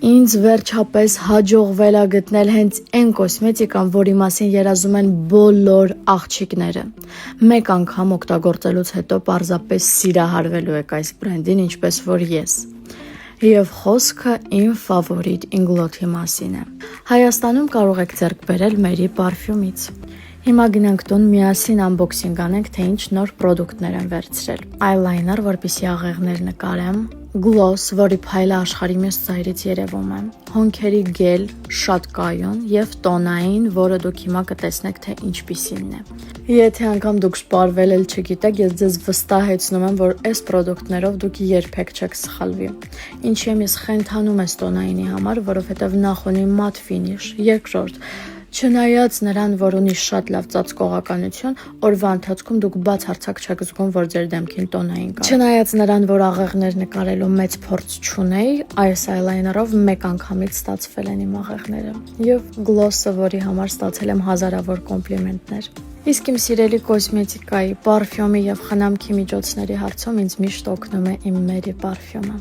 Ինձ վերջապես հաջողվել է գտնել հենց այն կոսմետիկան, որի մասին երազում են բոլոր աղջիկները։ Մեկ անգամ օգտագործելուց հետո պարզապես սիրահարվելու եք այս բրենդին, ինչպես որ ես։ Եվ խոսքը իմ ֆավորիտ ինգլոթի մասին է։ Հայաստանում կարող եք ձեռք բերել մերի պարֆյումից։ Հիմա գնանք տուն միասին անբոքսինգ անենք, թե ինչ նոր պրոդուկտներ են վերցրել։ Այլայներ, որպեսզի աղեղներ նկարեմ, գլոս, որի փայլը աշխարհի մյուս ծայրից երևում է, հոնքերի գել, շատ կայուն եւ տոնային, որը դուք հիմա կտեսնեք, թե ինչպիսինն է։ Եթե անգամ դուք սպառվել էլ չգիտեք, ես ձեզ վստահեցնում եմ, որ այս պրոդուկտներով դուք երբեք չեք սխալվի։ Ինչի եմ ես խենթանում այս տոնայինի համար, որովհետեւ նախ ունի մատ ֆինիշ, երկրորդ չնայած նրան, որ ունի շատ լավ ծածկողականություն, օրվա ընթացքում դուք բացարձակ չեք զգում, որ ձեր դեմքին տոնային կա։ Չնայած նրան, որ աղեղներ նկարելու մեծ փորձ չունեի, այս այլայներով մեկ անգամից ստացվել են իմ աղեղները։ Եվ գլոսը, որի համար ստացել եմ հազարավոր կոմպլիմենտներ։ Իսկ իմ սիրելի կոսմետիկայի, պարֆյումի եւ խնամքի միջոցների հարցում ինձ միշտ օգնում է իմ մերի պարֆյումը։